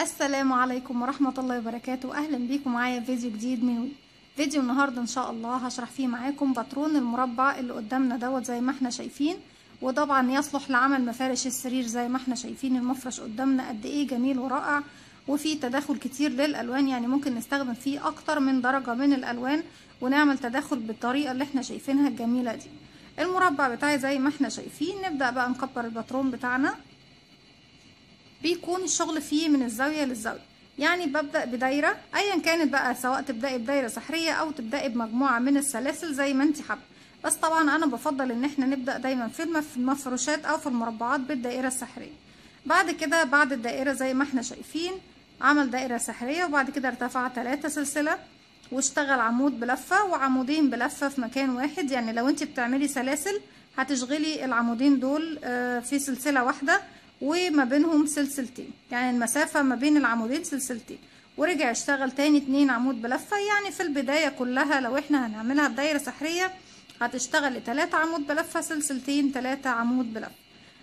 السلام عليكم ورحمة الله وبركاته. أهلا بيكم معايا في فيديو جديد من فيديو النهاردة إن شاء الله هشرح فيه معاكم باترون المربع اللي قدامنا دوت زي ما احنا شايفين، وطبعا يصلح لعمل مفارش السرير زي ما احنا شايفين. المفرش قدامنا قد ايه جميل ورائع، وفيه تداخل كتير للألوان، يعني ممكن نستخدم فيه أكتر من درجة من الألوان ونعمل تداخل بالطريقة اللي احنا شايفينها الجميلة دي. المربع بتاعي زي ما احنا شايفين. نبدأ بقى نكبر الباترون بتاعنا. بيكون الشغل فيه من الزاوية للزاوية، يعني ببدأ بدايرة ايا كانت بقى، سواء تبدأي بدايرة سحرية او تبدأي بمجموعة من السلاسل زي ما انت حابة. بس طبعا انا بفضل ان احنا نبدأ دايما في المفروشات او في المربعات بالدائرة السحرية. بعد كده بعد الدائرة زي ما احنا شايفين عمل دائرة سحرية، وبعد كده ارتفع 3 سلسلة واشتغل عمود بلفة وعمودين بلفة في مكان واحد. يعني لو انت بتعملي سلاسل هتشغلي العمودين دول في سلسلة واحدة وما بينهم سلسلتين، يعني المسافة ما بين العمودين سلسلتين، ورجع اشتغل تاني 2 عمود بلفة. يعني في البداية كلها لو احنا هنعملها بدايرة سحرية هتشتغلي 3 عمود بلفة سلسلتين 3 عمود بلفة.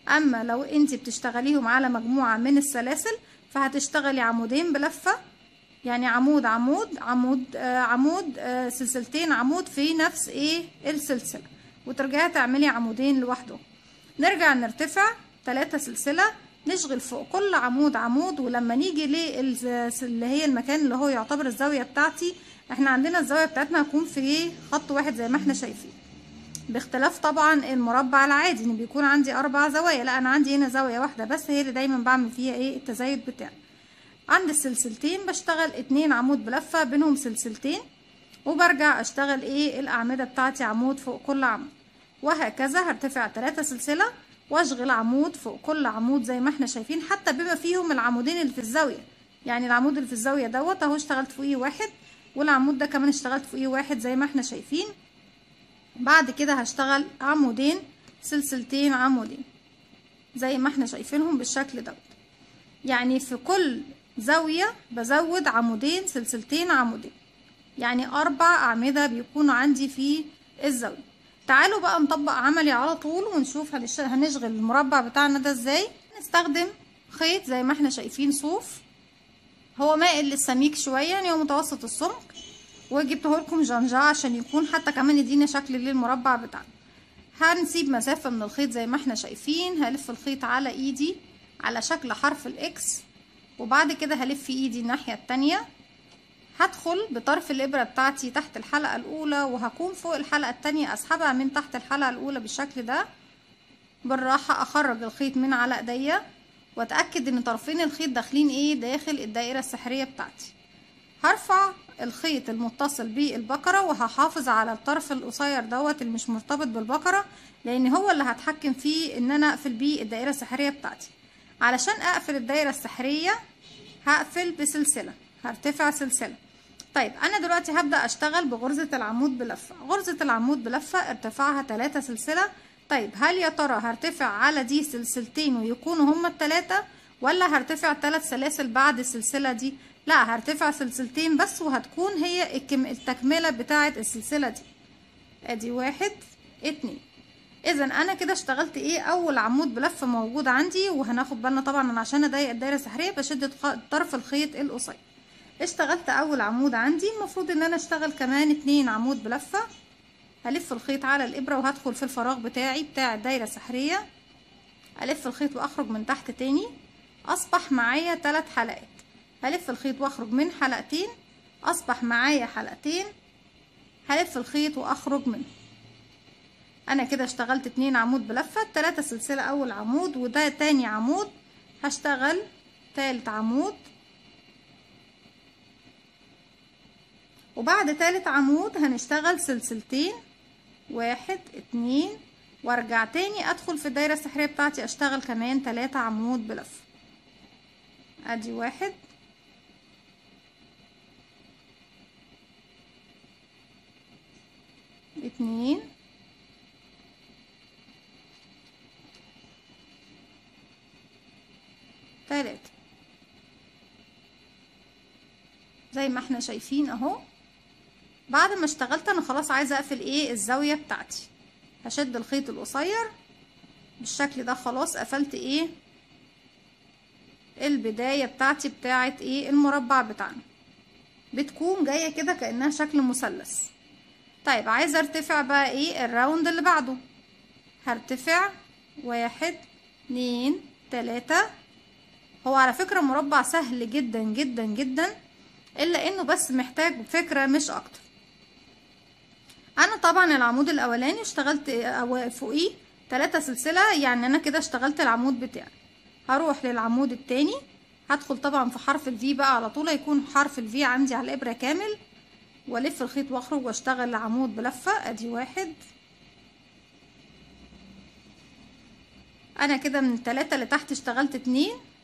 اما لو انت بتشتغليهم على مجموعة من السلاسل فهتشتغلي عمودين بلفة، يعني عمود عمود عمود عمود سلسلتين عمود في نفس السلسلة، وترجعي تعملي عمودين لوحدهم. نرجع نرتفع 3 سلسلة، نشغل فوق كل عمود عمود. ولما نيجي اللي هي المكان اللي هو يعتبر الزاوية بتاعتي، احنا عندنا الزاوية بتاعتنا هتكون في خط واحد زي ما احنا شايفين، باختلاف طبعا المربع العادي ان بيكون عندي 4 زوايا. لا، انا عندي هنا زاوية واحدة بس هي اللي دايما بعمل فيها التزايد بتاعي. عند السلسلتين بشتغل 2 عمود بلفة بينهم سلسلتين، وبرجع اشتغل الاعمدة بتاعتي عمود فوق كل عمود، وهكذا هرتفع 3 سلسلة واشغل عمود فوق كل عمود زي ما احنا شايفين، حتى بما فيهم العمودين اللي في الزاوية. يعني العمود اللي في الزاوية دوت اهو اشتغلت فوقيه واحد، والعمود ده كمان اشتغلت فوقيه واحد زي ما احنا شايفين. بعد كده هشتغل عمودين سلسلتين عمودين زي ما احنا شايفينهم بالشكل دوت. يعني في كل زاوية بزود عمودين سلسلتين عمودين، يعني 4 أعمدة بيكونوا عندي في الزاوية. تعالوا بقى نطبق عملي على طول ونشوف هنشغل المربع بتاعنا ده ازاي. نستخدم خيط زي ما احنا شايفين صوف، هو مائل للسميك شوية، يعني هو متوسط السمك، وجبته لكم جنجا عشان يكون حتى كمان يدينا شكل للمربع بتاعنا. هنسيب مسافة من الخيط زي ما احنا شايفين. هلف الخيط على ايدي على شكل حرف الاكس، وبعد كده هلف ايدي الناحية التانية. هدخل بطرف الابرة بتاعتي تحت الحلقة الاولى، وهكون فوق الحلقة التانية اسحبها من تحت الحلقة الاولى بالشكل ده. بالراحة اخرج الخيط من على ايديا واتأكد ان طرفين الخيط داخلين داخل الدائرة السحرية بتاعتي. هرفع الخيط المتصل بالبكرة وهحافظ على الطرف القصير دوت اللي مش مرتبط بالبكرة، لان هو اللي هتحكم فيه ان انا اقفل بيه الدائرة السحرية بتاعتي. علشان اقفل الدائرة السحرية هقفل بسلسلة، هرتفع سلسلة. طيب انا دلوقتي هبدأ اشتغل بغرزة العمود بلفة. غرزة العمود بلفة ارتفاعها 3 سلسلة. طيب هل يا ترى هرتفع على دي سلسلتين ويكونوا هما ال3، ولا هرتفع 3 سلاسل بعد السلسلة دي؟ لا، هرتفع سلسلتين بس، وهتكون هي التكملة بتاعة السلسلة دي. ادي 1 2. اذا انا كده اشتغلت اول عمود بلفة موجود عندي. وهناخد بالنا طبعا عشان اضيق الدايرة السحرية بشد طرف الخيط القصير. اشتغلت اول عمود عندي، المفروض ان انا اشتغل كمان 2 عمود بلفة. هلف الخيط على الابرة وهدخل في الفراغ بتاعي بتاع الدايرة السحرية. الف الخيط واخرج من تحت تاني، اصبح معايا 3 حلقات. هلف الخيط واخرج من حلقتين، اصبح معايا حلقتين. هلف الخيط واخرج منه. انا كده اشتغلت 2 عمود بلفة، 3 سلسلة اول عمود، وده تاني عمود. هشتغل تالت عمود، وبعد تالت عمود هنشتغل سلسلتين 1 2، وارجع تاني ادخل في الدايرة السحرية بتاعتي اشتغل كمان 3 عمود بلفة. ادي 1 2 3 زي ما احنا شايفين اهو. بعد ما اشتغلت انا خلاص عايزه اقفل الزاويه بتاعتي. هشد الخيط القصير بالشكل ده. خلاص قفلت البداية بتاعتي بتاعت ايه المربع بتاعنا، بتكون جاية كده كأنها شكل مثلث. طيب عايزة ارتفع بقى ايه الراوند اللي بعده، هرتفع 1 2 3. هو على فكرة مربع سهل جدا جدا جدا، الا انه بس محتاج فكرة مش اكتر. انا طبعا العمود الاولاني اشتغلت فوقيه 3 سلسلة، يعني انا كده اشتغلت العمود بتاعي. هروح للعمود التاني، هدخل طبعا في حرف الفي بقى على طول، هيكون حرف الفي عندي على الابرة كامل، والف الخيط واخرج واشتغل العمود بلفة. ادي 1. انا كده من ال3 اللي تحت اشتغلت 2،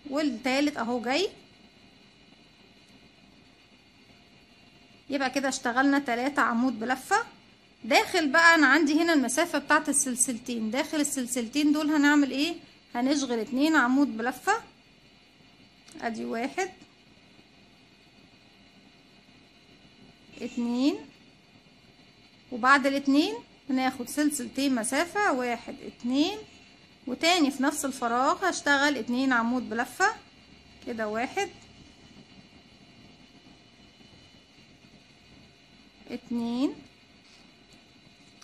والتالت اهو جاي، يبقى كده اشتغلنا 3 عمود بلفة. داخل بقى انا عندي هنا المسافة بتاعت السلسلتين، داخل السلسلتين دول هنعمل ايه، هنشغل 2 عمود بلفة. ادي 1 2، وبعد ال2 هناخد سلسلتين مسافة 1 2، وتاني في نفس الفراغ هشتغل 2 عمود بلفة كده 1 2.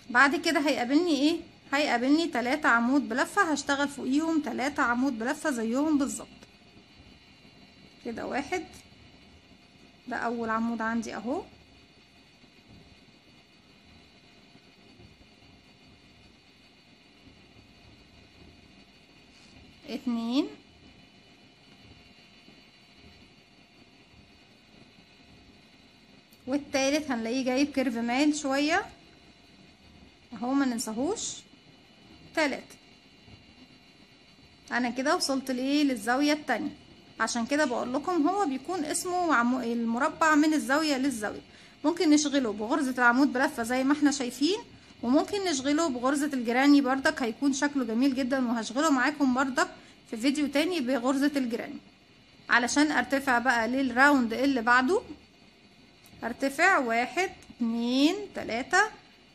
بعد كده هيقابلني ايه، هيقابلني 3 عمود بلفة، هشتغل فوقيهم 3 عمود بلفة زيهم بالظبط كده 1. ده اول عمود عندي اهو، 2 والتالت هنلاقيه جايب كيرف مايل شوية اهو، ما ننساهوش 3. انا كده وصلت لايه للزاوية التانية. عشان كده بقول لكم هو بيكون اسمه المربع من الزاوية للزاوية. ممكن نشغله بغرزة العمود بلفة زي ما احنا شايفين، وممكن نشغله بغرزة الجراني بردك، هيكون شكله جميل جدا، وهشغله معاكم بردك في فيديو تاني بغرزة الجراني. علشان ارتفع بقى للراوند اللي بعده، هرتفع 1 2 3،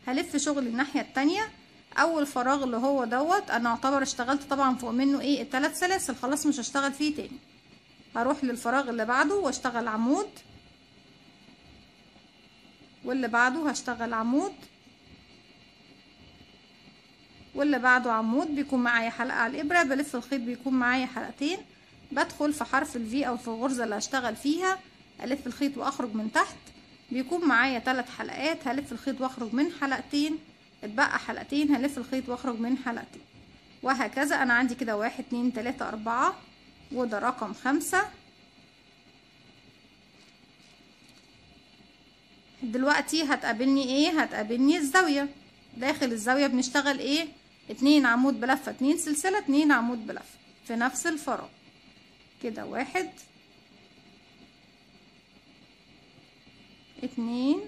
هلف شغل الناحية التانية. اول فراغ اللي هو دوت انا اعتبر اشتغلت طبعا فوق منه ايه ال3 سلاسل، خلاص مش هشتغل فيه تاني. هروح للفراغ اللي بعده واشتغل عمود، واللي بعده هشتغل عمود، واللي بعده عمود. بيكون معايا حلقة على الابرة، بلف الخيط بيكون معايا حلقتين. بدخل في حرف الفي او في الغرزة اللي هشتغل فيها، الف الخيط واخرج من تحت. بيكون معايا 3 حلقات، هلف الخيط واخرج من حلقتين، اتبقى حلقتين هلف الخيط واخرج من حلقتين، وهكذا. انا عندي كده 1 2 3 4، وده رقم 5. دلوقتي هتقابلني ايه، هتقابلني الزاوية. داخل الزاوية بنشتغل ايه 2 عمود بلفة 2 سلسلة 2 عمود بلفة في نفس الفراغ كده 1 2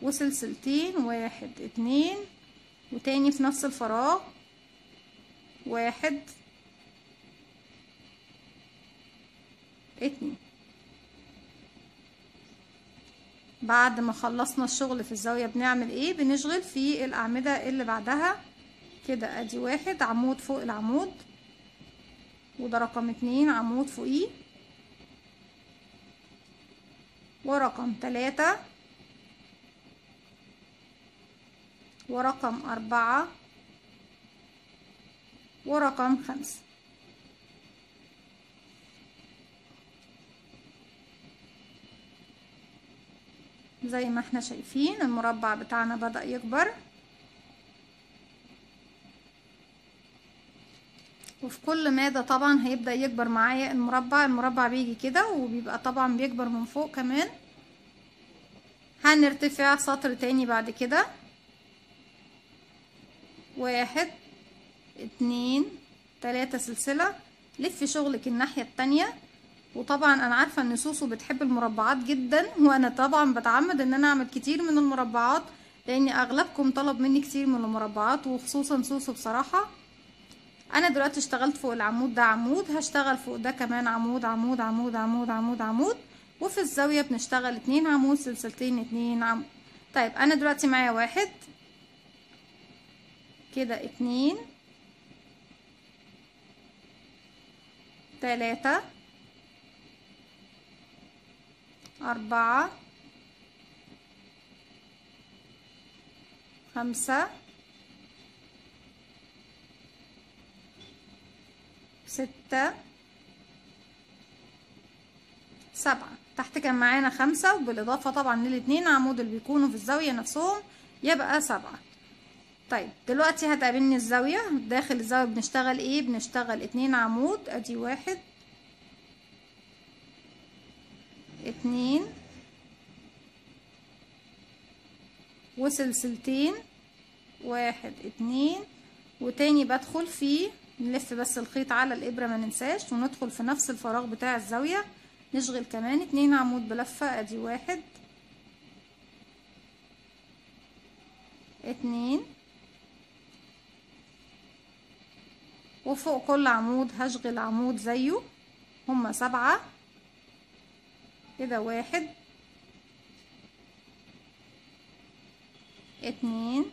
وسلسلتين 1 2، وتاني في نفس الفراغ 1 2. بعد ما خلصنا الشغل في الزاوية بنعمل ايه، بنشغل في الأعمدة اللي بعدها كده. ادي 1 عمود فوق العمود، وده رقم 2 عمود فوقيه، ورقم 3 ورقم 4 ورقم 5. زي ما احنا شايفين المربع بتاعنا بدأ يكبر، وفي كل مادة طبعا هيبدأ يكبر معايا المربع بيجي كده، وبيبقى طبعا بيكبر من فوق كمان. هنرتفع سطر تاني بعد كده 1 2 3 سلسلة، لف شغلك الناحية التانية. وطبعا انا عارفة ان سوسو بتحب المربعات جدا، وانا طبعا بتعمد ان انا اعمل كتير من المربعات، لان اغلبكم طلب مني كتير من المربعات، وخصوصا سوسو بصراحة. انا دلوقتي اشتغلت فوق العمود ده عمود، هشتغل فوق ده كمان عمود عمود عمود عمود عمود عمود، وفي الزاوية بنشتغل 2 عمود سلسلتين 2 عمود. طيب انا دلوقتي معايا 1 كده 2 3 4 5 6 7. تحت كان معانا 5 وبالاضافه طبعا للاتنين عمود اللي بيكونوا في الزاويه نفسهم يبقى 7. طيب دلوقتي هتقابلني الزاويه. داخل الزاويه بنشتغل ايه؟ بنشتغل 2 عمود. ادي 1 2 وسلسلتين 1 2 وتاني بدخل فيه. نلف بس الخيط على الابره ما ننساش وندخل في نفس الفراغ بتاع الزاويه نشغل كمان 2 عمود بلفه. ادي 1 2 وفوق كل عمود هشغل عمود زيه. هما 7 كده. 1 2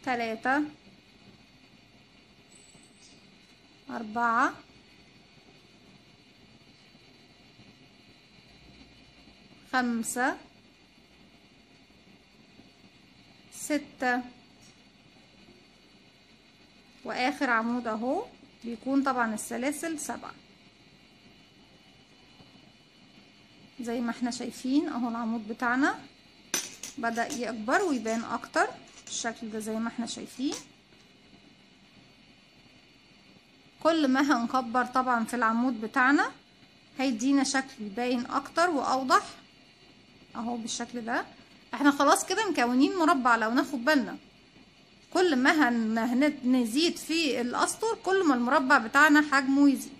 3 4 5 6 واخر عمود اهو بيكون طبعا السلاسل 7 زي ما احنا شايفين اهو. العمود بتاعنا بدأ يكبر ويبان اكتر بالشكل ده زي ما احنا شايفين. كل ما هنكبر طبعا في العمود بتاعنا هيدينا شكل باين اكتر واوضح اهو بالشكل ده. احنا خلاص كده مكونين مربع. لو ناخد بالنا كل ما نزيد في الاسطر كل ما المربع بتاعنا حجمه يزيد.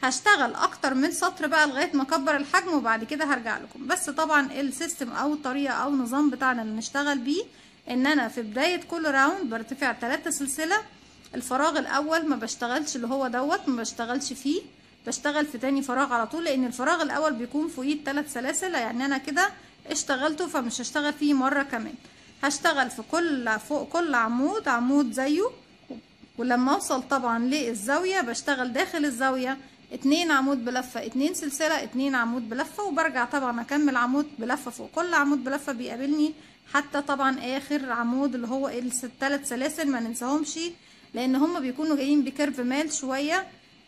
هشتغل اكتر من سطر بقى لغايه ما اكبر الحجم وبعد كده هرجع لكم. بس طبعا السيستم او الطريقه او النظام بتاعنا اللي نشتغل بيه ان انا في بدايه كل راوند برتفع 3 سلسله. الفراغ الاول ما بشتغلش اللي هو دوت ما بشتغلش فيه، بشتغل في تاني فراغ على طول لان الفراغ الاول بيكون فوقيه 3 سلاسل. يعني انا كده اشتغلته فمش هشتغل فيه مره كمان. هشتغل في فوق كل عمود عمود زيه. ولما اوصل طبعا للزاويه بشتغل داخل الزاويه 2 عمود بلفه 2 سلسله 2 عمود بلفه وبرجع طبعا اكمل عمود بلفه فوق كل عمود بلفه بيقابلني حتى طبعا اخر عمود اللي هو الثلاث سلاسل ما ننساهمش لان هم بيكونوا جايين بكيرف مال شويه.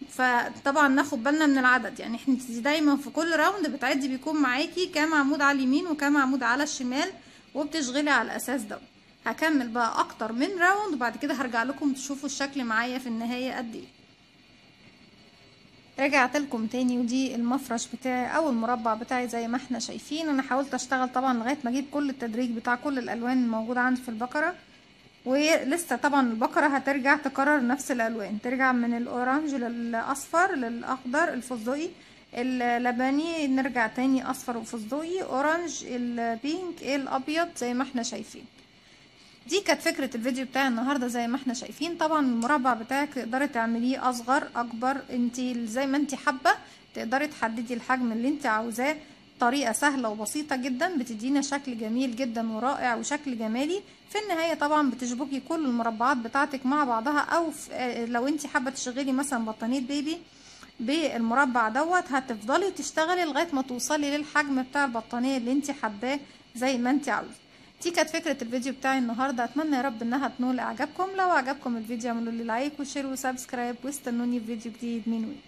فطبعا ناخد بالنا من العدد. يعني احنا دايما في كل راوند بتعدي بيكون معاكي كام عمود على اليمين وكام عمود على الشمال وبتشغلي على الاساس ده. هكمل بقى اكتر من راوند وبعد كده هرجع لكم تشوفوا الشكل معايا في النهايه قد ايه. رجعت لكم تاني ودي المفرش بتاعي او المربع بتاعي زي ما احنا شايفين. انا حاولت اشتغل طبعا لغايه ما اجيب كل التدريج بتاع كل الالوان الموجوده عندي في البقره. ولسه طبعا البقره هترجع تكرر نفس الالوان، ترجع من الاورنج للاصفر للاخضر الفستقي اللبني، نرجع تاني اصفر وفستقي اورنج البينك الابيض زي ما احنا شايفين. دي كانت فكرة الفيديو بتاعي النهاردة زي ما احنا شايفين. طبعا المربع بتاعك تقدري تعمليه اصغر اكبر انتي زي ما انتي حابة، تقدري تحددي الحجم اللي انتي عاوزاه. طريقة سهلة وبسيطة جدا بتدينا شكل جميل جدا ورائع وشكل جمالي. في النهاية طبعا بتشبكي كل المربعات بتاعتك مع بعضها، او لو انتي حابة تشغلي مثلا بطانية بيبي بالمربع دوت هتفضلي تشتغلي لغاية ما توصلي للحجم بتاع البطانية اللي انتي حباه زي ما انتي عاوزة. دي كانت فكرة الفيديو بتاعي النهاردة. اتمنى يا رب انها تنول اعجابكم. لو عجبكم الفيديو اعملوا لي لايك وشير وسبسكرايب واستنوني في فيديو جديد من وين.